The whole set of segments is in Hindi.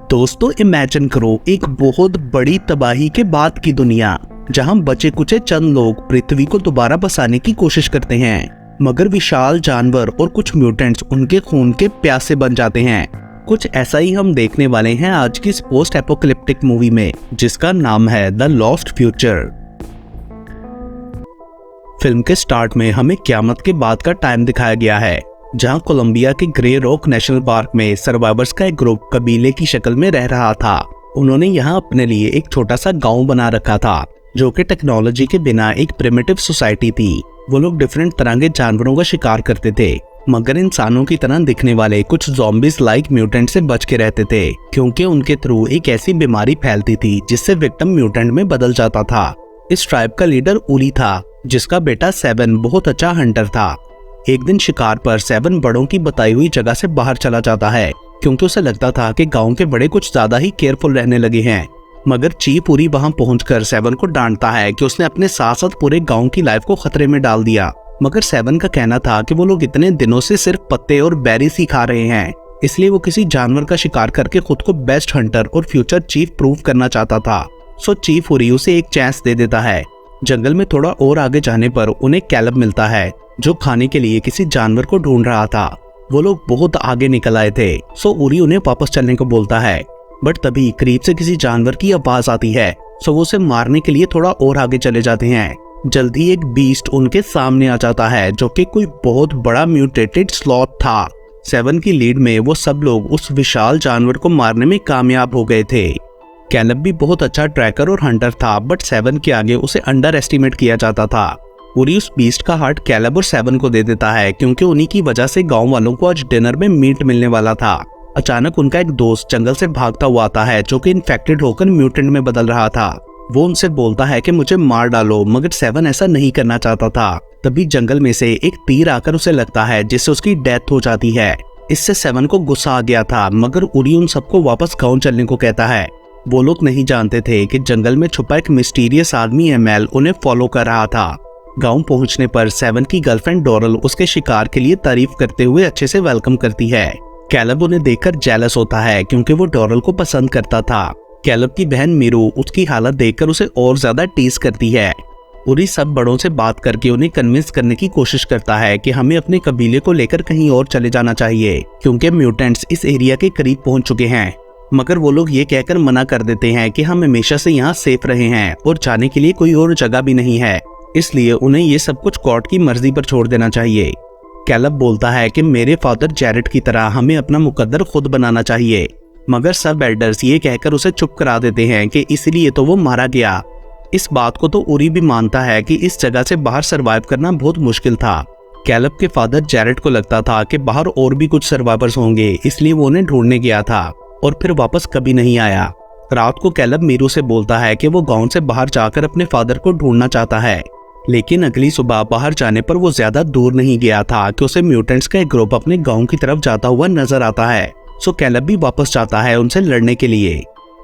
दोस्तों इमेजिन करो एक बहुत बड़ी तबाही के बाद की दुनिया जहां बचे कुचे चंद लोग पृथ्वी को दोबारा बसाने की कोशिश करते हैं, मगर विशाल जानवर और कुछ म्यूटेंट्स उनके खून के प्यासे बन जाते हैं। कुछ ऐसा ही हम देखने वाले हैं आज की इस पोस्ट एपोकलिप्टिक मूवी में, जिसका नाम है द लॉस्ट फ्यूचर। फिल्म के स्टार्ट में हमें क़यामत के बाद का टाइम दिखाया गया है, जहां कोलंबिया के ग्रे रॉक नेशनल पार्क में सर्वाइवर्स का एक ग्रुप कबीले की शक्ल में रह रहा था। उन्होंने यहां अपने लिए एक छोटा सा गांव बना रखा था, जो कि टेक्नोलॉजी के बिना एक प्रिमिटिव सोसाइटी थी। वो लोग डिफरेंट तरह के जानवरों का शिकार करते थे, मगर इंसानों की तरह दिखने वाले कुछ ज़ॉम्बीज लाइक म्यूटेंट से बच के रहते थे, क्योंकि उनके थ्रू एक ऐसी बीमारी फैलती थी जिससे विक्टिम म्यूटेंट में बदल जाता था। इस ट्राइब का लीडर उली था, जिसका बेटा 7 बहुत अच्छा हंटर था। एक दिन शिकार पर 7 बड़ों की बताई हुई जगह से बाहर चला जाता है, क्योंकि उसे लगता था कि गांव के बड़े कुछ ज्यादा ही केयरफुल रहने लगे हैं। मगर चीफ उरी वहां पहुंचकर 7 को डांटता है कि उसने अपने साथ साथ पूरे गांव की लाइफ को खतरे में डाल दिया। मगर 7 का कहना था कि वो लोग इतने दिनों से सिर्फ पत्ते और बेरीज ही खा रहे हैं, इसलिए वो किसी जानवर का शिकार करके खुद को बेस्ट हंटर और फ्यूचर चीफ प्रूव करना चाहता था। सो चीफ उरी उसे एक चांस दे देता है। जंगल में थोड़ा और आगे जाने पर उन्हें कैलब मिलता है, जो खाने के लिए किसी जानवर को ढूंढ रहा था। वो लोग बहुत आगे निकल आए थे, सो उरी उन्हें वापस चलने को बोलता है। बट तभी करीब से किसी जानवर की आवाज आती है, सो वो उसे मारने के लिए थोड़ा और आगे चले जाते हैं। जल्दी एक बीस्ट उनके सामने आ जाता है, जो कि कोई बहुत बड़ा म्यूटेटेड स्लॉथ था। 7 की लीड में वो सब लोग उस विशाल जानवर को मारने में कामयाब हो गए थे। कैलब भी बहुत अच्छा ट्रैकर और हंटर था, बट 7 के आगे उसे अंडर एस्टिमेट किया जाता था। उरी उस बीस्ट का हार्ट कैलब और 7 को दे देता है, क्योंकि उन्हीं की वजह से गांव वालों को आज डिनर में मीट मिलने वाला था। अचानक उनका एक दोस्त जंगल से भागता हुआ आता है, जो कि इन्फेक्टेड होकर म्यूटेंट में बदल रहा था। वो उनसे बोलता है कि मुझे मार डालो, मगर 7 ऐसा नहीं करना चाहता था। तभी जंगल में से एक तीर आकर उसे लगता है, जिससे उसकी डेथ हो जाती है। इससे 7 को गुस्सा आ गया था, मगर उरी उन सबको वापस गाँव चलने को कहता है। वो लोग नहीं जानते थे कि जंगल में छुपा एक मिस्टीरियस आदमी एमएल उन्हें फॉलो कर रहा था। गांव पहुंचने पर 7 की गर्लफ्रेंड डोरल उसके शिकार के लिए तारीफ करते हुए अच्छे से वेलकम करती है। कैलब उन्हें देखकर जेलस होता है, क्योंकि वो डोरल को पसंद करता था। कैलब की बहन मीरू उसकी हालत देखकर उसे और ज्यादा टीज करती है। उरी सब बड़ों से बात करके उन्हें कन्विंस करने की कोशिश करता है कि हमें अपने कबीले को लेकर कहीं और चले जाना चाहिए, क्योंकि म्यूटेंट्स इस एरिया के करीब पहुंच चुके हैं। मगर वो लोग ये कहकर मना कर देते हैं कि हम हमेशा से यहाँ सेफ रहे हैं और जाने के लिए कोई और जगह भी नहीं है, इसलिए उन्हें ये सब कुछ गॉड की मर्जी पर छोड़ देना चाहिए। कैलब बोलता है कि मेरे फादर जैरेट की तरह हमें अपना मुकद्दर खुद बनाना चाहिए, मगर सब एल्डर्स ये कहकर उसे चुप करा देते हैं कि इसलिए तो वो मारा गया। इस बात को तो उरी भी मानता है कि इस जगह से बाहर सरवाइव करना बहुत मुश्किल था। कैलब के फादर जैरेट को लगता था कि बाहर और भी कुछ सर्वाइवर्स होंगे, इसलिए वो उन्हें ढूंढने गया था और फिर वापस कभी नहीं आया। रात को कैलब मीरू से बोलता है कि वो गांव से बाहर जाकर अपने फादर को ढूंढना चाहता है, लेकिन अगली सुबह बाहर जाने पर वो ज्यादा दूर नहीं गया था कि उसे म्यूटेंट्स का एक ग्रुप अपने गांव की तरफ जाता हुआ नजर आता है। सो कैलब भी वापस जाता है उनसे लड़ने के लिए।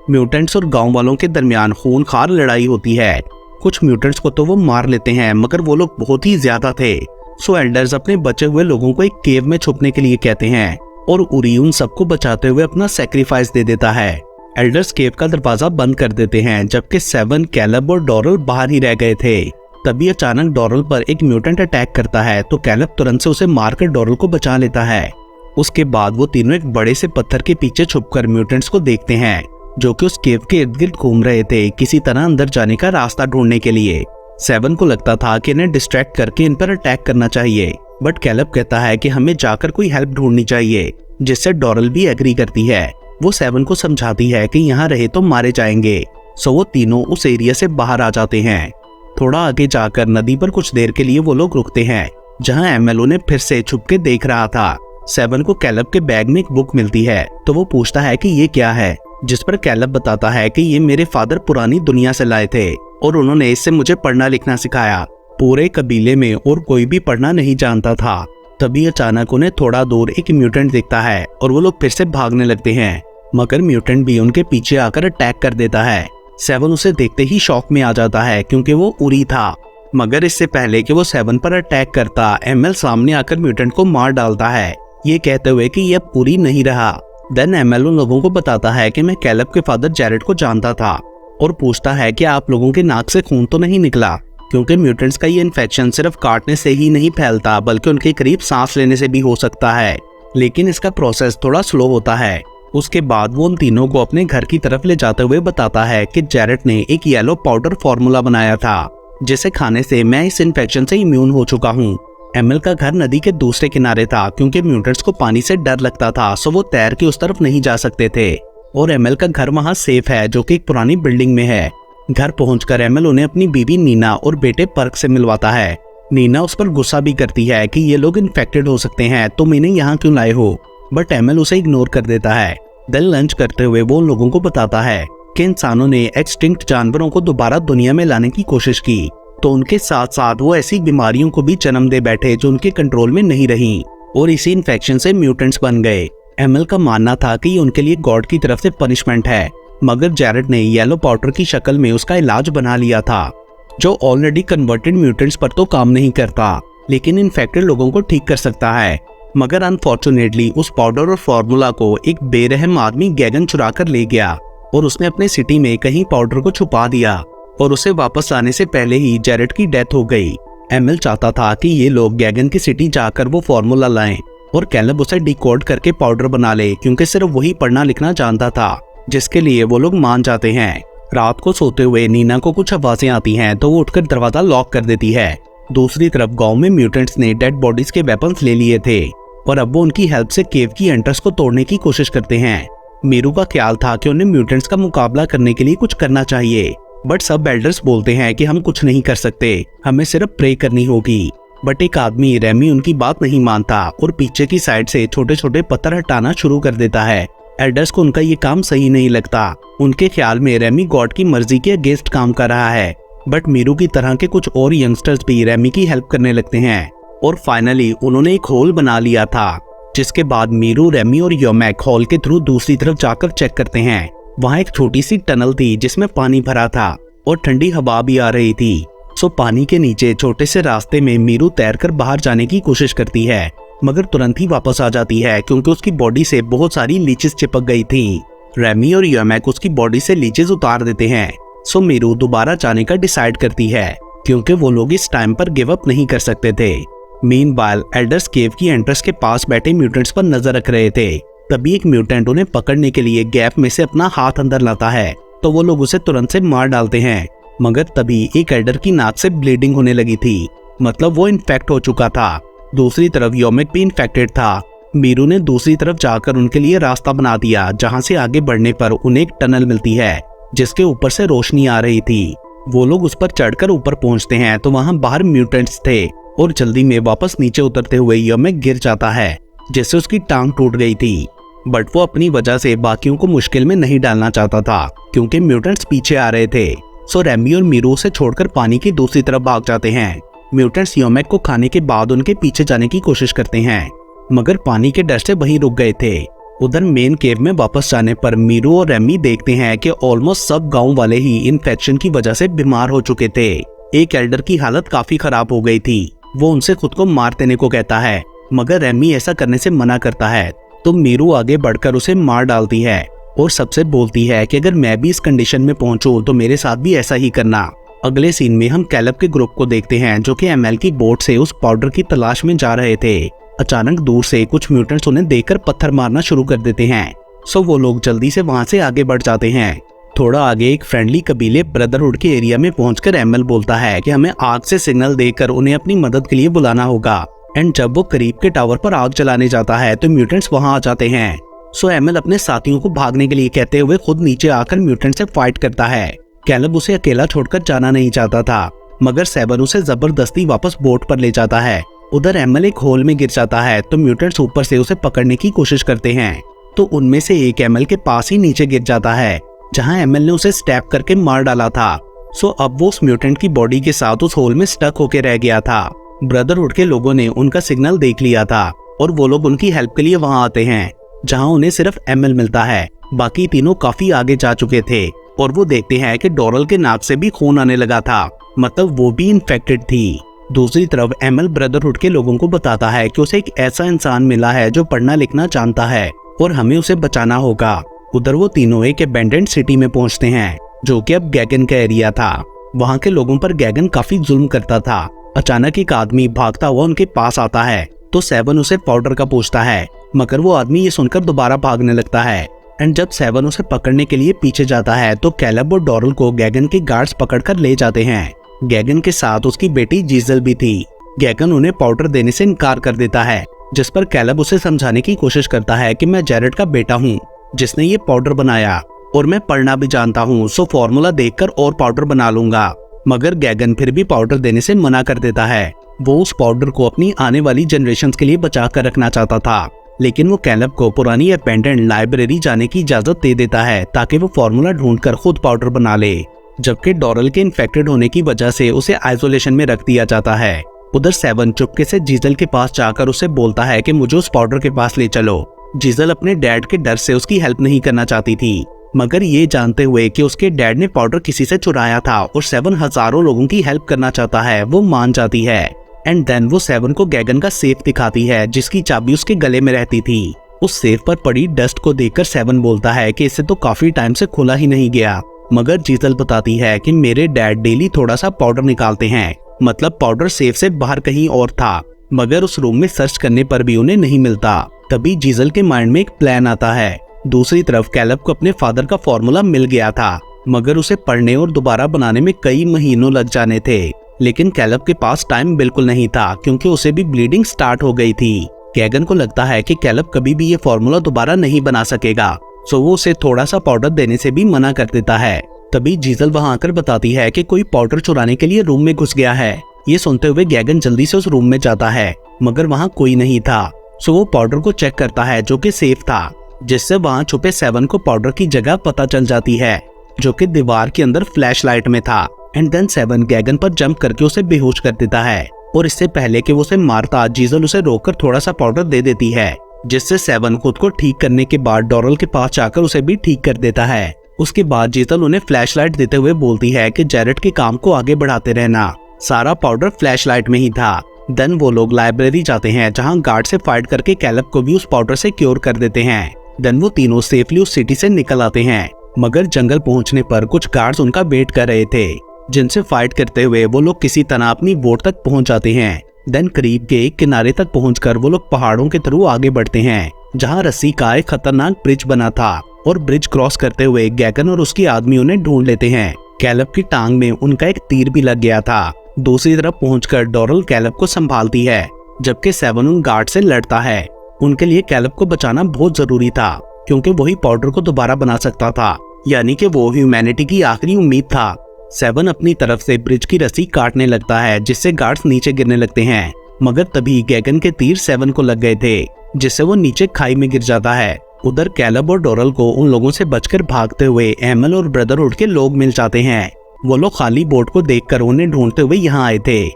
म्यूटेंट्स और गांव वालों के दरमियान खूनखार लड़ाई होती है। कुछ म्यूटेंट्स को तो वो मार लेते हैं, मगर वो लोग बहुत ही ज्यादा थे। सो एल्डर्स अपने बचे हुए लोगों को एक केव में छुपने के लिए कहते हैं, और उरी उन सबको बचाते हुए अपना सैक्रिफाइस दे देता है। एल्डर्स केव का दरवाजा बंद कर देते हैं, जबकि 7, कैलब और डोरल बाहर ही रह गए थे। तभी अचानक डोरल पर एक म्यूटेंट अटैक करता है, तो कैलब तुरंत से उसे मारकर डोरल को बचा लेता है। उसके बाद वो तीनों एक बड़े से पत्थर के पीछे छुपकर म्यूटेंट्स को देखते हैं, जो कि उस केव के इर्द गिर्द घूम रहे थे, किसी तरह अंदर जाने का रास्ता ढूंढने के लिए। 7 को लगता था कि इन्हें डिस्ट्रैक्ट करके इन पर अटैक करना चाहिए, बट कैलब कहता है कि हमें जाकर कोई हेल्प ढूंढनी चाहिए, जिससे डोरल भी एग्री करती है। वो 7 को समझाती है कि यहाँ रहे तो मारे जाएंगे। सो वो तीनों उस एरिया से बाहर आ जाते हैं। थोड़ा आगे जाकर नदी पर कुछ देर के लिए वो लोग रुकते हैं, जहाँ एमएल उन्हें फिर से छुप के देख रहा था। 7 को कैलब के बैग में एक बुक मिलती है, तो वो पूछता है कि ये क्या है, जिस पर कैलब बताता है कि ये मेरे फादर पुरानी दुनिया से लाए थे और उन्होंने इससे मुझे पढ़ना लिखना सिखाया। पूरे कबीले में और कोई भी पढ़ना नहीं जानता था। तभी अचानक उन्हें थोड़ा दूर एक म्यूटेंट दिखता है और वो लोग फिर से भागने लगते हैं, मगर म्यूटेंट भी उनके पीछे आकर अटैक कर देता है। 7 उसे देखते ही शॉक में आ जाता है, क्योंकि वो उरी था। मगर इससे पहले कि वो 7 पर अटैक करता, एमएल सामने आकर म्यूटेंट को मार डालता है, ये कहते हुए कि यह अब उरी नहीं रहा। देन एमएल उन लोगों को बताता है कि मैं कैलब के फादर जैरेड को जानता था और पूछता है कि आप लोगों के नाक से खून तो नहीं निकला, क्योंकि म्यूटेंट्स का ये इन्फेक्शन सिर्फ काटने से ही नहीं फैलता बल्कि उनके करीब सांस लेने से भी हो सकता है, लेकिन इसका प्रोसेस थोड़ा स्लो होता है। उसके बाद वो उन तीनों को अपने घर की तरफ ले जाते हुए बताता है कि जैरेड ने एक येलो पाउडर फॉर्मूला बनाया था जिसे खाने से मैं इस इन्फेक्शन से इम्यून हो चुका हूँ। एमएल का घर नदी के दूसरे किनारे था क्योंकि म्यूटेंट्स को पानी से डर लगता था, सो वो तैर के उस तरफ नहीं जा सकते थे। और एमएल का घर वहाँ सेफ है जो कि एक पुरानी बिल्डिंग में है। घर पहुंचकर एमएल उन्हें अपनी बीवी नीना और बेटे पर्क से मिलवाता है। नीना उस पर गुस्सा भी करती है कि ये लोग इन्फेक्टेड हो सकते हैं, तुम इन्हें यहाँ क्यों लाए हो, बट एमएल उसे इग्नोर कर देता है। देन लंच करते हुए वो उन लोगों को बताता है कि इंसानों ने एक्सटिंक्ट जानवरों को दोबारा दुनिया में लाने की कोशिश की, तो उनके साथ साथ वो ऐसी बीमारियों को भी जन्म दे बैठे जो उनके कंट्रोल में नहीं रही और इसी इन्फेक्शन से म्यूटेंट्स बन गए। एमएल का मानना था कि ये उनके लिए गॉड की तरफ से पनिशमेंट है, मगर जैरेड ने येलो पाउडर की शक्ल में उसका इलाज बना लिया था जो ऑलरेडी कन्वर्टेड म्यूटेंट्स पर तो काम नहीं करता लेकिन इन्फेक्टेड लोगों को ठीक कर सकता है। मगर अनफॉर्चुनेटली उस पाउडर और फॉर्मूला को एक बेरहम आदमी गैगन चुरा कर ले गया और उसने अपने सिटी में कहीं पाउडर को छुपा दिया और उसे वापस आने से पहले ही जैरेड की डेथ हो गई। एमएल चाहता था कि ये लोग गैगन की सिटी जाकर वो फॉर्मूला लाएं और कैलब उसे डिकोड करके पाउडर बना ले, क्योंकि सिर्फ वही पढ़ना लिखना जानता था, जिसके लिए वो लोग मान जाते हैं। रात को सोते हुए नीना को कुछ आवाजें आती हैं तो वो उठकर दरवाजा लॉक कर देती है। दूसरी तरफ गांव में म्यूटेंट्स ने डेड बॉडीज के वेपन्स ले लिए थे और अब वो उनकी हेल्प से केव की एंट्रेंस को तोड़ने की कोशिश करते हैं। मीरू का ख्याल था कि उन्हें म्यूटेंट्स का मुकाबला करने के लिए कुछ करना चाहिए, बट सब एल्डर्स बोलते हैं कि हम कुछ नहीं कर सकते, हमें सिर्फ प्रे करनी होगी। बट एक आदमी रेमी उनकी बात नहीं मानता और पीछे की साइड से छोटे छोटे पत्थर हटाना शुरू कर देता है। एल्डर्स को उनका ये काम सही नहीं लगता। उनके ख्याल में रेमी गॉड की मर्जी के अगेंस्ट काम कर रहा है, बट मीरू की तरह के कुछ और यंगस्टर्स भी रेमी की हेल्प करने लगते हैं और फाइनली उन्होंने एक होल बना लिया था, जिसके बाद मीरू, रेमी और योमैक हॉल के थ्रू दूसरी तरफ जाकर चेक करते हैं। वहाँ एक छोटी सी टनल थी जिसमें पानी भरा था और ठंडी हवा भी आ रही थी। सो पानी के नीचे छोटे से रास्ते में मीरू तैरकर बाहर जाने की कोशिश करती है, मगर तुरंत ही वापस आ जाती है क्योंकि उसकी बॉडी से बहुत सारी लीचेस चिपक गई थी। रेमी और योमैक उसकी बॉडी से लीचेस उतार देते हैं। सो मीरू दोबारा जाने का डिसाइड करती है क्योंकि वो लोग इस टाइम पर गिव अप नहीं कर सकते थे। मीनवाइल एल्डर्स केव की एंट्रेंस के पास बैठे म्यूटेंट्स पर नजर रख रहे थे। तभी एक म्यूटेंट उन्हें पकड़ने के लिए गैप में से अपना हाथ अंदर लाता है तो वो लोग उसे तुरंत से मार डालते हैं, मगर तभी एक एल्डर की नाक से ब्लीडिंग होने लगी थी, मतलब वो इन्फेक्ट हो चुका था। दूसरी तरफ योमिक भी इन्फेक्टेड था। मीरू ने दूसरी तरफ जाकर उनके लिए रास्ता बना दिया, जहाँ से आगे बढ़ने पर उन्हें एक टनल मिलती है जिसके ऊपर से रोशनी आ रही थी। वो लोग उस पर चढ़कर ऊपर पहुँचते हैं तो वहाँ बाहर म्यूटेंट्स थे और जल्दी में वापस नीचे उतरते हुए योमिक गिर जाता है जिससे उसकी टांग टूट गई थी, बट वो अपनी वजह से बाकियों को मुश्किल में नहीं डालना चाहता था क्योंकि म्यूटेंट्स पीछे आ रहे थे। सो रेमी और मीरू उसे छोड़कर पानी की दूसरी तरफ भाग जाते हैं। म्यूटेंट्स योमेक को खाने के बाद उनके पीछे जाने की कोशिश करते हैं, मगर पानी के डर से वहीं रुक गए थे। उधर मेन केव में वापस जाने पर मीरू और रेमी देखते हैं कि ऑलमोस्ट सब गांव वाले ही इन्फेक्शन की वजह से बीमार हो चुके थे। एक एल्डर की हालत काफी खराब हो गई थी। वो उनसे खुद को मार देने को कहता है, मगर रेमी ऐसा करने से मना करता है तो मीरू आगे बढ़कर उसे मार डालती है और सबसे बोलती है कि अगर मैं भी इस कंडीशन में पहुंचूं तो मेरे साथ भी ऐसा ही करना। अगले सीन में हम कैलब के ग्रुप को देखते हैं जो कि एमएल की बोट से उस पाउडर की तलाश में जा रहे थे। अचानक दूर से कुछ म्यूटेंट्स उन्हें देखकर पत्थर मारना शुरू कर देते हैं। सो वो लोग जल्दी से वहां से आगे बढ़ जाते हैं। थोड़ा आगे एक फ्रेंडली कबीले ब्रदरहुड के एरिया में पहुंचकर एमएल बोलता है कि हमें आग से सिग्नल देकर उन्हें अपनी मदद के लिए बुलाना होगा। एंड जब वो करीब के टावर पर आग जलाने जाता है तो म्यूटेंट्स वहां आ जाते हैं। सो एमएल अपने साथियों को भागने के लिए कहते हुए खुद नीचे आकर म्यूटेंट से फाइट करता है। कैलब उसे अकेला छोड़कर जाना नहीं चाहता था, मगर सेवन उसे जबरदस्ती वापस बोट पर ले जाता है। उधर एमएल एक होल में गिर जाता है तो म्यूटेंट्स ऊपर से उसे पकड़ने की कोशिश करते हैं, तो उनमें से एक एमएल के पास ही नीचे गिर जाता है जहां एमएल ने उसे स्टैब करके मार डाला था। सो अब वो उस म्यूटेंट की बॉडी के साथ उस होल में स्टक होके रह गया था। ब्रदरहुड के लोगों ने उनका सिग्नल देख लिया था और वो लोग उनकी हेल्प के लिए वहां आते हैं, जहां उन्हें सिर्फ एमएल मिलता है। बाकी तीनों काफी आगे जा चुके थे और वो देखते हैं कि डोरल के नाक से भी खून आने लगा था, मतलब वो भी इन्फेक्टेड थी। दूसरी तरफ एमएल ब्रदरहुड के लोगों को बताता है कि उसे एक ऐसा इंसान मिला है जो पढ़ना लिखना जानता है और हमें उसे बचाना होगा। उधर वो तीनों एक एबेंडेंड सिटी में पहुंचते हैं जो कि अब गैगन का एरिया था। वहां के लोगों पर गैगन काफी जुल्म करता था। अचानक एक आदमी भागता हुआ उनके पास आता है तो सेवन उसे पाउडर का पूछता है, मगर वो आदमी ये सुनकर दोबारा भागने लगता है। एंड जब सेवन उसे पकड़ने के लिए पीछे जाता है तो कैलब और डॉरल को गैगन के गार्ड्स पकड़कर ले जाते हैं। गैगन के साथ उसकी बेटी जीजल भी थी। गैगन उन्हें पाउडर देने से इनकार कर देता है, जिस पर कैलब उसे समझाने की कोशिश करता है कि मैं जेरेड का बेटा हूँ जिसने ये पाउडर बनाया और मैं पढ़ना भी जानता हूँ, सो फॉर्मूला देखकर और पाउडर बना लूंगा। मगर गैगन फिर भी पाउडर देने से मना कर देता है। वो उस पाउडर को अपनी आने वाली जनरेशन के लिए बचा कर रखना चाहता था, लेकिन वो कैलब को पुरानी एबेंडेंड लाइब्रेरी जाने की इजाजत दे देता है ताकि वो फॉर्मूला ढूंढकर खुद पाउडर बना ले। जबकि डॉरल के इन्फेक्टेड होने की वजह से उसे आइसोलेशन में रख दिया जाता है। उधर सेवन चुपके से जीजल के पास जाकर उसे बोलता है कि मुझे उस पाउडर के पास ले चलो। जीजल अपने डैड के डर से उसकी हेल्प नहीं करना चाहती थी, मगर ये जानते हुए कि उसके डैड ने पाउडर किसी से चुराया था और सेवन हजारों लोगों की हेल्प करना चाहता है, वो मान जाती है। एंड देन वो सेवन को गैगन का सेफ दिखाती है जिसकी चाबी उसके गले में रहती थी। उस सेफ पर पड़ी डस्ट को देखकर सेवन बोलता है कि इसे तो काफी टाइम से खुला ही नहीं गया। मगर जीजल बताती है कि मेरे डैड डेली थोड़ा सा पाउडर निकालते हैं, मतलब पाउडर सेफ से बाहर कहीं और था, मगर उस रूम में सर्च करने पर भी उन्हें नहीं मिलता। तभी जीजल के माइंड में एक प्लान आता है। दूसरी तरफ कैलब को अपने फादर का फॉर्मूला मिल गया था, मगर उसे पढ़ने और दोबारा बनाने में कई महीनों लग जाने थे। लेकिन कैलब के पास टाइम बिल्कुल नहीं था क्योंकि उसे भी ब्लीडिंग स्टार्ट हो गई थी। गैगन को लगता है कि कैलब कभी भी ये फॉर्मूला दोबारा नहीं बना सकेगा, सो वो उसे थोड़ा सा पाउडर देने से भी मना कर देता है। तभी जीजल वहां आकर बताती है कि कोई पाउडर चुराने के लिए रूम में घुस गया है। ये सुनते हुए गैगन जल्दी से उस रूम में जाता है, मगर वहां कोई नहीं था। सो वो पाउडर को चेक करता है जो कि सेफ था, जिससे वहां छुपे सेवन को पाउडर की जगह पता चल जाती है जो कि दीवार के अंदर फ्लैशलाइट में था। एंड देन सेवन गैगन पर जंप करके उसे बेहोश कर देता है और इससे पहले कि वो उसे मारता, जीजल उसे रोककर थोड़ा सा पाउडर दे देती है, जिससे सेवन खुद को ठीक करने के बाद डॉरल के पास जाकर उसे भी ठीक कर देता है। उसके बाद जीजल उन्हें फ्लैशलाइट देते हुए बोलती है कि जेरेड के काम को आगे बढ़ाते रहना, सारा पाउडर फ्लैशलाइट में ही था। देन वो लोग लाइब्रेरी जाते हैं जहां गार्ड से फाइट करके कैलब को भी उस पाउडर से क्योर कर देते हैं। देन वो तीनों सेफली उस सिटी से निकल आते हैं, मगर जंगल पहुंचने पर कुछ गार्ड्स उनका वेट कर रहे थे, जिनसे फाइट करते हुए वो लोग किसी तरह अपनी बोट तक पहुंच जाते हैं। देन करीब के एक किनारे तक पहुंचकर वो लोग पहाड़ों के थ्रू आगे बढ़ते हैं जहां रस्सी का एक खतरनाक ब्रिज बना था, और ब्रिज क्रॉस करते हुए गैगन और उसकी आदमी उन्हें ढूंढ लेते हैं। कैलब की टांग में उनका एक तीर भी लग गया था। दूसरी तरफ पहुंचकर डॉरल कैलब को संभालती है, जबकि सेवन उन गार्ड से लड़ता है। उनके लिए कैलब को बचाना बहुत जरूरी था क्योंकि वही पाउडर को दोबारा बना सकता था, यानी कि वो ह्यूमैनिटी की आखिरी उम्मीद था। सेवन अपनी तरफ से ब्रिज की रस्सी काटने लगता है, जिससे गार्ड्स नीचे गिरने लगते हैं, मगर तभी गैगन के तीर सेवन को लग गए थे, जिससे वो नीचे खाई में गिर जाता है। उधर कैलब और डॉरल को उन लोगों से बचकर भागते हुए एमल और ब्रदरहुड के लोग मिल जाते हैं। वो लोग खाली बोट को देखकर उन्हें ढूंढते हुए यहाँ आए थे।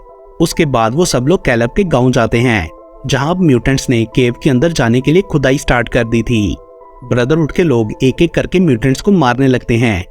उसके बाद वो सब लोग कैलब के गांव जाते हैं, जहां अब म्यूटेंट्स ने केव के अंदर जाने के लिए खुदाई स्टार्ट कर दी थी। ब्रदरहुड के लोग एक एक करके म्यूटेंट्स को मारने लगते हैं,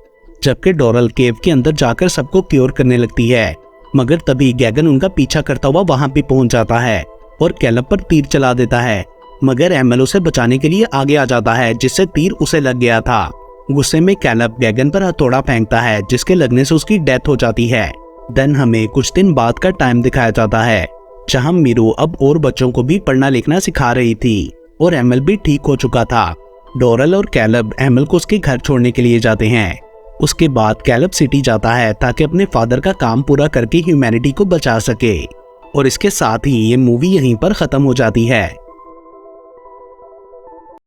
जबकि डॉरल केव के अंदर जाकर सबको क्योर करने लगती है। मगर तभी गैगन उनका पीछा करता हुआ वहां भी पहुंच जाता है और कैलब पर तीर चला देता है, मगर एमल उसे बचाने के लिए आगे आ जाता है, जिससे तीर उसे लग गया था। गुस्से में कैलब गैगन पर हथौड़ा फेंकता है, जिसके लगने से उसकी डेथ हो जाती है। देन हमें कुछ दिन बाद का टाइम दिखाया जाता है, जहां मीरू अब और बच्चों को भी पढ़ना लिखना सिखा रही थी और एमल भी ठीक हो चुका था। डॉरल और कैलब एमल को उसके घर छोड़ने के लिए जाते हैं। उसके बाद कैलब सिटी जाता है ताकि अपने फादर का काम पूरा करके ह्यूमैनिटी को बचा सके। और इसके साथ ही ये मूवी यहीं पर खत्म हो जाती है।